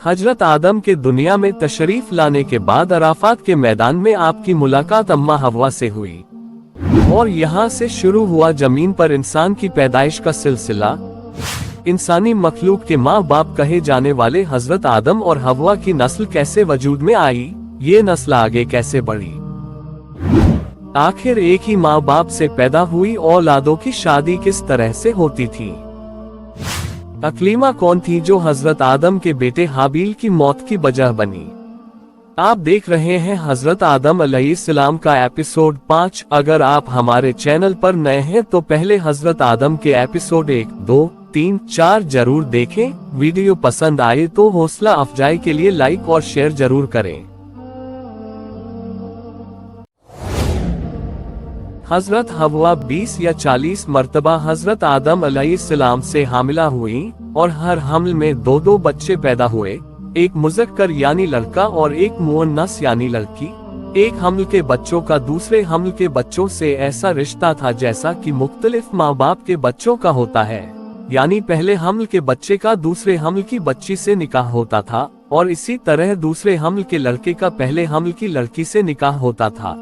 हजरत आदम के दुनिया में तशरीफ लाने के बाद अराफात के मैदान में आपकी मुलाकात अम्मा हवा से हुई और यहाँ से शुरू हुआ जमीन पर इंसान की पैदाइश का सिलसिला। इंसानी मखलूक के माँ बाप कहे जाने वाले हजरत आदम और हवा की नस्ल कैसे वजूद में आई, ये नस्ल आगे कैसे बढ़ी, आखिर एक ही माँ बाप से पैदा हुई औलादों की शादी किस तरह से होती थी, अकलीमा कौन थी जो हजरत आदम के बेटे हाबील की मौत की वजह बनी। आप देख रहे हैं हजरत आदम अलैहिस्सलाम का एपिसोड 5। अगर आप हमारे चैनल पर नए हैं तो पहले हजरत आदम के एपिसोड 1, 2, 3, 4 जरूर देखें। वीडियो पसंद आए तो हौसला अफजाई के लिए लाइक और शेयर जरूर करें। हजरत हवा 20 या 40 मर्तबा हजरत आदम अलैहिस्सलाम से हामिला हुई और हर हमल में 2 बच्चे पैदा हुए, एक मुज़क्कर यानी लड़का और एक मुअन्नस यानी लड़की। एक हमल के बच्चों का दूसरे हमल के बच्चों से ऐसा रिश्ता था जैसा कि मुख्तलिफ माँ बाप के बच्चों का होता है, यानी पहले हमल के बच्चे का दूसरे हमल की बच्ची से निकाह होता था और इसी तरह दूसरे हमल के लड़के का पहले हमल की लड़की से निकाह होता था।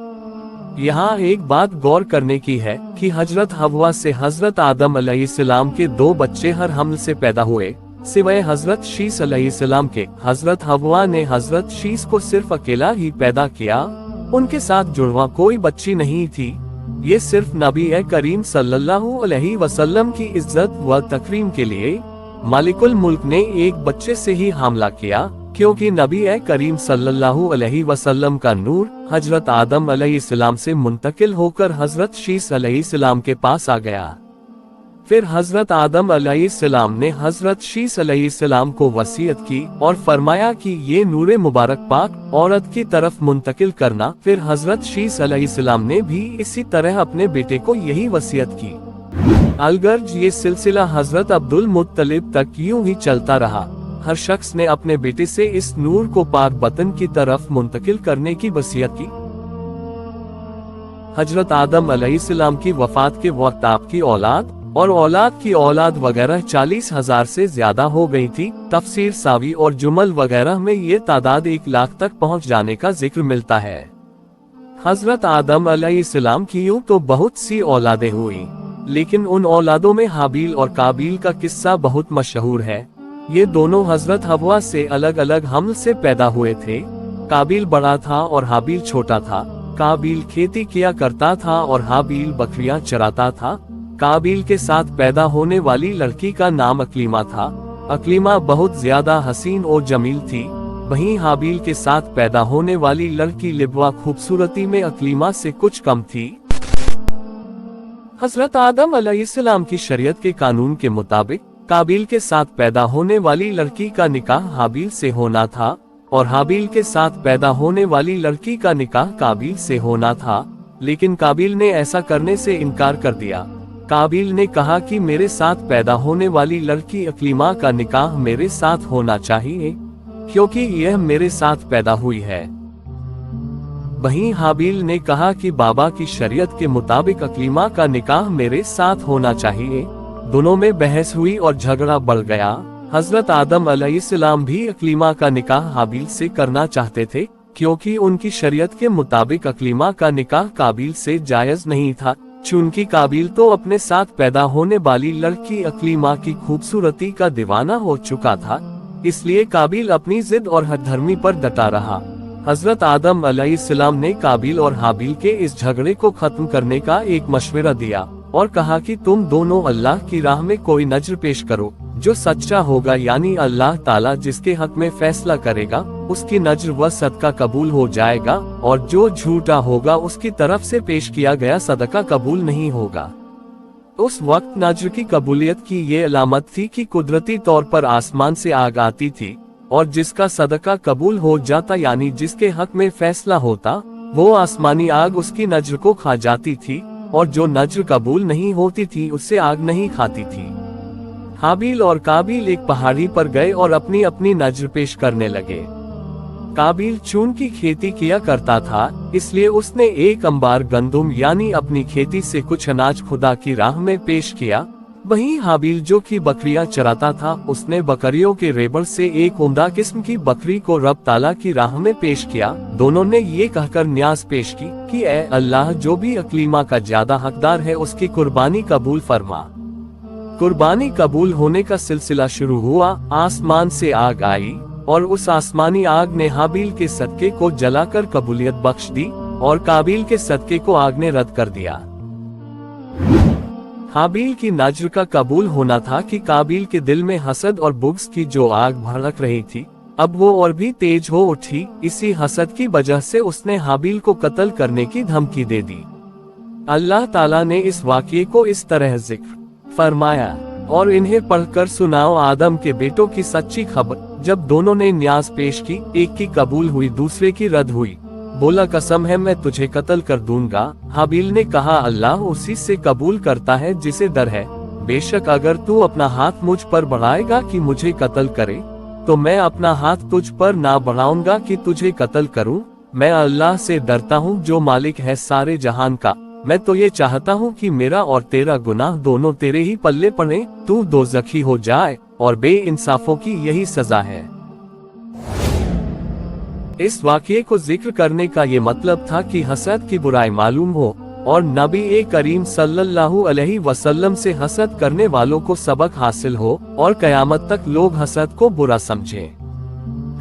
यहाँ एक बात गौर करने की है कि हजरत हवा से हजरत आदम अलैहिस्सलाम के 2 बच्चे हर हमल से पैदा हुए, सिवाय हजरत शीस अलैहिस्सलाम के। हजरत हवा ने हजरत शीस को सिर्फ अकेला ही पैदा किया, उनके साथ जुड़वा कोई बच्ची नहीं थी। ये सिर्फ नबी करीम सल्लल्लाहु अलैहि वसल्लम की इज्जत व तकरीम के लिए मालिकुल मुल्क ने एक बच्चे से ही हमला किया, क्योंकि नबी करीम सल्लल्लाहु अलैहि वसल्लम का नूर हजरत आदम अलैहिस्सलाम से मुंतकिल होकर हजरत शीस अलैहिस्सलाम के पास आ गया। फिर हजरत आदम अलैहिस्सलाम ने हजरत शीस अलैहिस्सलाम को वसीयत की और फरमाया कि ये नूरे मुबारक पाक औरत की तरफ मुंतकिल करना। फिर हजरत शीस अलैहिस्सलाम ने भी इसी तरह अपने बेटे को यही वसीयत की। अलगर्ज ये सिलसिला हजरत अब्दुल मुत्तलिब तक यूं ही चलता रहा। हर शख्स ने अपने बेटे से इस नूर को पाक बतन की तरफ मुंतकिल करने की वसीयत की। हजरत आदम अलैहिस्सलाम की वफात के वक्त आपकी औलाद और औलाद की औलाद वगैरह 40,000 से ज्यादा हो गई थी। तफसीर सावी और जुमल वगैरह में ये तादाद 1 लाख तक पहुंच जाने का जिक्र मिलता है। हजरत आदम अलैहिस्सलाम की यूं तो बहुत सी औलादें हुई, लेकिन उन औलादों में हाबील और काबील का किस्सा बहुत मशहूर है। ये दोनों हजरत हवा से अलग अलग हमल से पैदा हुए थे। काबील बड़ा था और हाबील छोटा था। काबील खेती किया करता था और हाबील बकरियां चराता था। काबील के साथ पैदा होने वाली लड़की का नाम अकलीमा था। अकलीमा बहुत ज्यादा हसीन और जमील थी। वहीं हाबील के साथ पैदा होने वाली लड़की लिब्वा खूबसूरती में अकलीमा से कुछ कम थी। हजरत आदम अलैहिस्सलाम की शरीयत के कानून के मुताबिक काबील के साथ पैदा होने वाली लड़की का निकाह हाबील से होना था और हाबील के साथ पैदा होने वाली लड़की का निकाह काबील से होना था, लेकिन काबील ने ऐसा करने से इनकार कर दिया। काबील ने कहा कि मेरे साथ पैदा होने वाली लड़की अकलीमा का निकाह मेरे साथ होना चाहिए, क्योंकि यह मेरे साथ पैदा हुई है। वहीं हाबील ने कहा कि बाबा की शरीयत के मुताबिक अकलीमा का निकाह मेरे साथ होना चाहिए। दोनों में बहस हुई और झगड़ा बढ़ गया। हजरत आदम अलैहिस्सलाम भी अकलीमा का निकाह हाबील से करना चाहते थे, क्योंकि उनकी शरीयत के मुताबिक अकलीमा का निकाह काबील से जायज नहीं था। चूंकि काबील तो अपने साथ पैदा होने वाली लड़की अकलीमा की खूबसूरती का दीवाना हो चुका था, इसलिए काबील अपनी जिद और हठधर्मी पर डटा रहा। हजरत आदम अलैहिस्सलाम ने काबील और हाबील के इस झगड़े को खत्म करने का एक मशवरा दिया और कहा कि तुम दोनों अल्लाह की राह में कोई नजर पेश करो। जो सच्चा होगा यानी अल्लाह ताला जिसके हक में फैसला करेगा उसकी नजर व सदका कबूल हो जाएगा, और जो झूठा होगा उसकी तरफ से पेश किया गया सदका कबूल नहीं होगा। उस वक्त नजर की कबूलियत की ये अलामत थी कि कुदरती तौर पर आसमान से आग आती थी और जिसका सदका कबूल हो जाता यानी जिसके हक में फैसला होता, वो आसमानी आग उसकी नजर को खा जाती थी, और जो नजर कबूल नहीं होती थी उससे आग नहीं खाती थी। हाबील और काबील एक पहाड़ी पर गए और अपनी अपनी नजर पेश करने लगे। काबील चून की खेती किया करता था, इसलिए उसने एक अंबार गंदुम यानी अपनी खेती से कुछ अनाज खुदा की राह में पेश किया। वहीं हाबील जो कि बकरियां चराता था, उसने बकरियों के रेबड़ से एक उम्दा किस्म की बकरी को रब ताला की राह में पेश किया। दोनों ने ये कहकर न्याज पेश की कि ए अल्लाह, जो भी अकलीमा का ज्यादा हकदार है उसकी कुर्बानी कबूल फरमा। कुर्बानी कबूल होने का सिलसिला शुरू हुआ। आसमान से आग आई और उस आसमानी आग ने हाबील के सदके को जलाकर कबूलियत बख्श दी और काबिल के सदके को आग ने रद्द कर दिया। हाबील की नजर का कबूल होना था कि काबिल के दिल में हसद और बुग़्ज़ की जो आग भड़क रही थी, अब वो और भी तेज हो उठी। इसी हसद की वजह से उसने हाबील को कत्ल करने की धमकी दे दी। अल्लाह ताला ने इस वाक़ये को इस तरह जिक्र फरमाया, और इन्हें पढ़कर सुनाओ आदम के बेटों की सच्ची खबर। जब दोनों ने न्याज पेश की, एक की कबूल हुई, दूसरे की रद्द हुई। बोला, कसम है मैं तुझे कत्ल कर दूंगा। हाबील ने कहा, अल्लाह उसी से कबूल करता है जिसे डर है। बेशक अगर तू अपना हाथ मुझ पर बढ़ाएगा कि मुझे कत्ल करे, तो मैं अपना हाथ तुझ पर ना बढ़ाऊंगा कि तुझे कत्ल करूं। मैं अल्लाह से डरता हूं जो मालिक है सारे जहान का। मैं तो ये चाहता हूं कि मेरा और तेरा गुनाह दोनों तेरे ही पल्ले पड़े, तू दोज़खी हो जाए, और बेइंसाफों की यही सजा है। इस वाक़ये को जिक्र करने का ये मतलब था कि हसद की बुराई मालूम हो और नबी करीम सल्लल्लाहु अलैहि वसल्लम से हसद करने वालों को सबक हासिल हो और कयामत तक लोग हसद को बुरा समझें।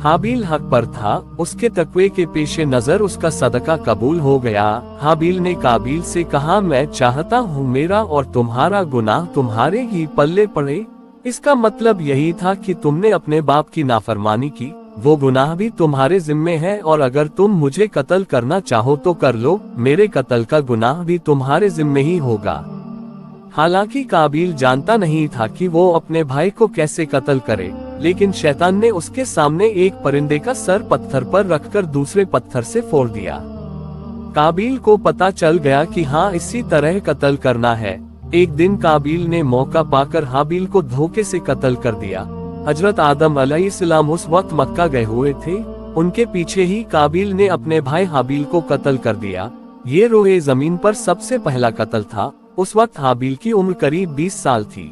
हाबील हक पर था, उसके तकवे के पेशे नजर उसका सदका कबूल हो गया। हाबील ने काबिल से कहा, मैं चाहता हूँ मेरा और तुम्हारा गुनाह तुम्हारे ही पल्ले पड़े। इसका मतलब यही था कि तुमने अपने बाप की नाफरमानी की, वो गुनाह भी तुम्हारे जिम्मे है, और अगर तुम मुझे कत्ल करना चाहो तो कर लो, मेरे कत्ल का गुनाह भी तुम्हारे जिम्मे ही होगा। हालांकि काबिल जानता नहीं था कि वो अपने भाई को कैसे कत्ल करे, लेकिन शैतान ने उसके सामने एक परिंदे का सर पत्थर पर रखकर दूसरे पत्थर से फोड़ दिया। काबिल को पता चल गया कि हाँ, इसी तरह कत्ल करना है। एक दिन काबिल ने मौका पाकर हाबील को धोखे से कत्ल कर दिया। हजरत आदम अलैहिस्सलाम उस वक्त मक्का गए हुए थे। उनके पीछे ही काबिल ने अपने भाई हाबील को कत्ल कर दिया। ये रोए जमीन पर सबसे पहला कत्ल था। उस वक्त हाबील की उम्र करीब 20 साल थी।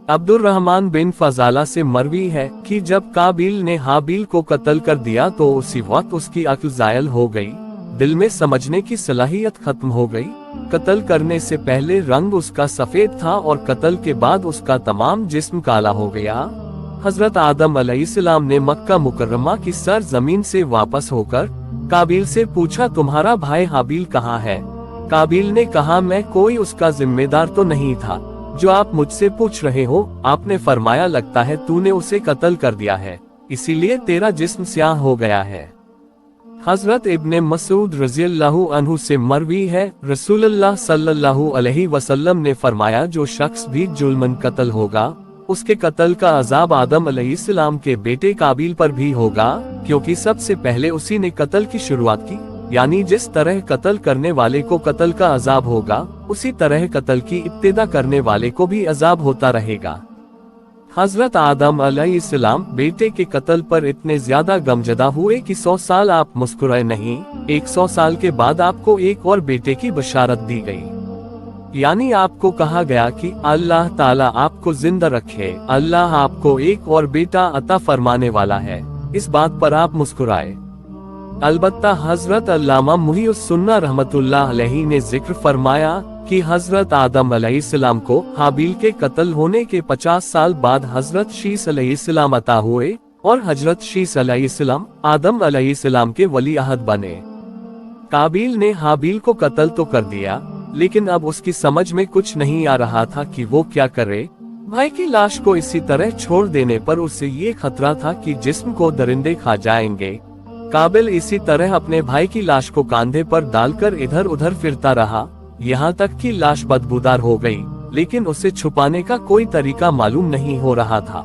अब्दुर्रहमान बिन फजाला से मरवी है कि जब काबिल ने हाबील को कत्ल कर दिया तो उसी वक्त उसकी अक्ल ज़ायल हो गई, दिल में समझने की सलाहियत खत्म हो गई। कत्ल करने से पहले रंग उसका सफेद था और कत्ल के बाद उसका तमाम जिस्म काला हो गया। हजरत आदम अलैहिस्सलाम ने मक्का मुकर्रमा की सर जमीन से वापस होकर काबिल से पूछा, तुम्हारा भाई हाबील कहाँ है? काबिल ने कहा, मैं कोई उसका जिम्मेदार तो नहीं था जो आप मुझसे पूछ रहे हो। आपने फरमाया, लगता है तूने उसे कत्ल कर दिया है, इसीलिए तेरा जिस्म स्याह हो गया है। हजरत इब्ने मसूद रज़ियल्लाहु अन्हु से मरवी है, रसूलुल्लाह सल्लल्लाहु अलैहि वसल्लम ने फरमाया, जो शख्स भी जुल्मन कत्ल होगा, उसके कत्ल का अजाब आदम अलैहिस्सलाम के बेटे काबिल पर भी होगा, क्योंकि सबसे पहले उसी ने कत्ल की शुरुआत की। यानी जिस तरह कत्ल करने वाले को कत्ल का अजाब होगा, उसी तरह कत्ल की इब्तिदा करने वाले को भी अजाब होता रहेगा। हजरत आदम अलैहिस्सलाम बेटे के कत्ल पर इतने ज्यादा गमजदा हुए कि 100 साल आप मुस्कुराए नहीं। 100 साल के बाद आपको एक और बेटे की बशारत दी गई। यानी आपको कहा गया कि अल्लाह ताला आपको जिंदा रखे, अल्लाह आपको एक और बेटा अता फरमाने वाला है। इस बात पर आप मुस्कुराए। अलबत्ता हजरत अल्लामा मुहिउस्सुन्ना रहमतुल्लाह अलैहि ने जिक्र फरमाया कि हजरत आदम अलैहिस्सलाम को हाबील के कत्ल होने के 50 साल बाद हजरत शीस अलैहिस्सलाम अता हुए और हजरत शीस अलैहिस्सलाम आदम अलैहिस्सलाम के वली अहद बने। काबिल ने हाबील को कत्ल तो कर दिया, लेकिन अब उसकी समझ में कुछ नहीं आ रहा था कि वो क्या करे। भाई की लाश को इसी तरह छोड़ देने पर उसे ये खतरा था कि जिस्म को दरिंदे खा जाएंगे। काबिल इसी तरह अपने भाई की लाश को कांधे पर डालकर इधर उधर फिरता रहा, यहाँ तक कि लाश बदबूदार हो गई, लेकिन उसे छुपाने का कोई तरीका मालूम नहीं हो रहा था।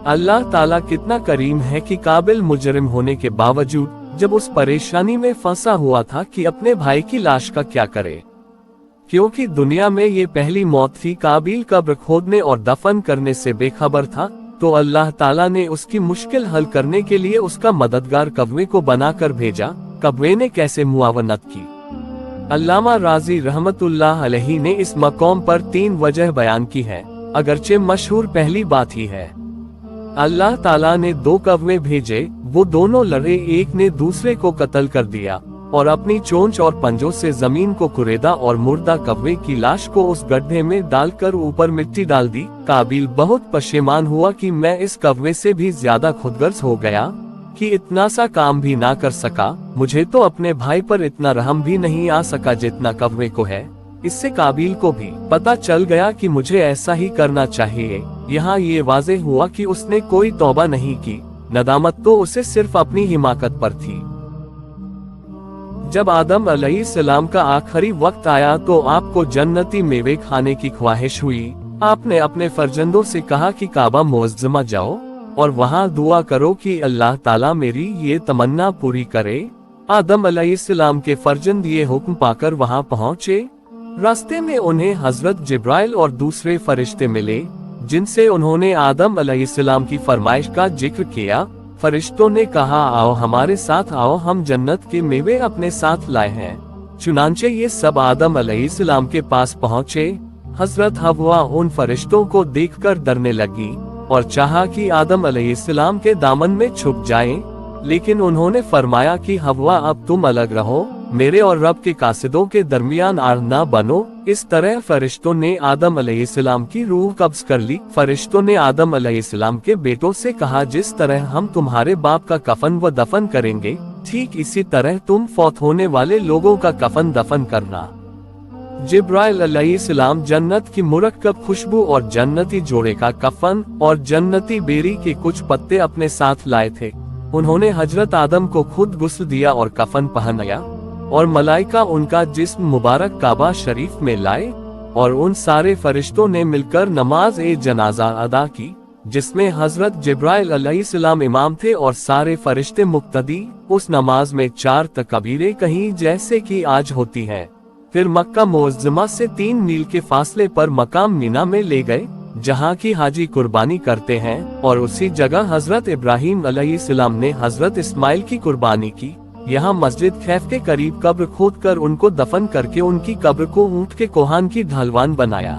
अल्लाह ताला कितना करीम है कि काबिल मुजरिम होने के बावजूद जब उस परेशानी में फंसा हुआ था कि अपने भाई की लाश का क्या करे, क्योंकि दुनिया में ये पहली मौत थी। काबिल कब्र खोदने और दफन करने से बेखबर था, तो अल्लाह ताला ने उसकी मुश्किल हल करने के लिए उसका मददगार कव्वे को बनाकर भेजा। कव्वे ने कैसे मुआवनत की? अल्लामा राजी रहमतुल्लाह अलैहि ने इस मकाम पर 3 वजह बयान की है। अगरचे मशहूर पहली बात ही है। अल्लाह ताला ने 2 कौवे भेजे, वो दोनों लड़े, एक ने दूसरे को कत्ल कर दिया और अपनी चोंच और पंजों से जमीन को कुरेदा और मुर्दा कौवे की लाश को उस गड्ढे में डालकर ऊपर मिट्टी डाल दी। काबिल बहुत पशेमान हुआ कि मैं इस कौवे से भी ज्यादा खुदगर्ज हो गया कि इतना सा काम भी ना कर सका। मुझे तो अपने भाई पर इतना रहम भी नहीं आ सका जितना कौवे को है। इससे काबिल को भी पता चल गया कि मुझे ऐसा ही करना चाहिए। यहाँ ये वाज़े हुआ कि उसने कोई तौबा नहीं की, नदामत तो उसे सिर्फ अपनी हिमाकत पर थी। जब आदम अलैहिस्सलाम का आखिरी वक्त आया तो आपको जन्नती मेवे खाने की ख्वाहिश हुई। आपने अपने फर्जंदों से कहा कि काबा मुअज़्ज़मा जाओ और वहाँ दुआ करो कि अल्लाह ताला मेरी ये तमन्ना पूरी करे। आदम अलैहिस्सलाम के फर्जंद ये हुक्म पाकर वहाँ पहुँचे। रास्ते में उन्हें हजरत जिब्राइल और दूसरे फरिश्ते मिले, जिनसे उन्होंने आदम अलैहिस्सलाम की फरमाइश का जिक्र किया। फरिश्तों ने कहा, आओ हमारे साथ आओ, हम जन्नत के मेवे अपने साथ लाए हैं। चुनांचे ये सब आदम अलैहिस्सलाम के पास पहुँचे। हजरत हव्वा उन फरिश्तों को देखकर डरने लगी और चाहा कि आदम अलैहिस्सलाम के दामन में छुप जाएं, लेकिन उन्होंने फरमाया कि हव्वा अब तुम अलग रहो, मेरे और रब के कासिदों के दरमियान आड़ ना बनो। इस तरह फरिश्तों ने आदम अलैहिस्सलाम की रूह कब्ज कर ली। फरिश्तों ने आदम अलैहिस्सलाम के बेटों से कहा, जिस तरह हम तुम्हारे बाप का कफन व दफन करेंगे, ठीक इसी तरह तुम फौत होने वाले लोगों का कफन दफन करना। जिब्राइल अलैहिस्सलाम जन्नत की मुरक्कब खुशबू और जन्नती जोड़े का कफन और जन्नती बेरी के कुछ पत्ते अपने साथ लाए थे। उन्होंने हजरत आदम को खुद गुस्ल दिया और कफन पहनाया और मलाइका उनका जिस्म मुबारक काबा शरीफ में लाए और उन सारे फरिश्तों ने मिलकर नमाज ए जनाजा अदा की, जिसमें हजरत जिब्राइल अलैहिस्सलाम इमाम थे और सारे फरिश्ते मुक्तदी। उस नमाज में 4 तकबीरें कहीं जैसे कि आज होती हैं। फिर मक्का मुअज़्ज़मा से 3 मील के फासले पर मकाम मीना में ले गए, जहाँ की हाजी कुर्बानी करते हैं, और उसी जगह हजरत इब्राहीम अलैहिस्सलाम ने हजरत इस्माइल की कुर्बानी की। यहाँ मस्जिद खैफ के करीब कब्र खोदकर उनको दफन करके उनकी कब्र को ऊंट के कोहान की ढलवान बनाया।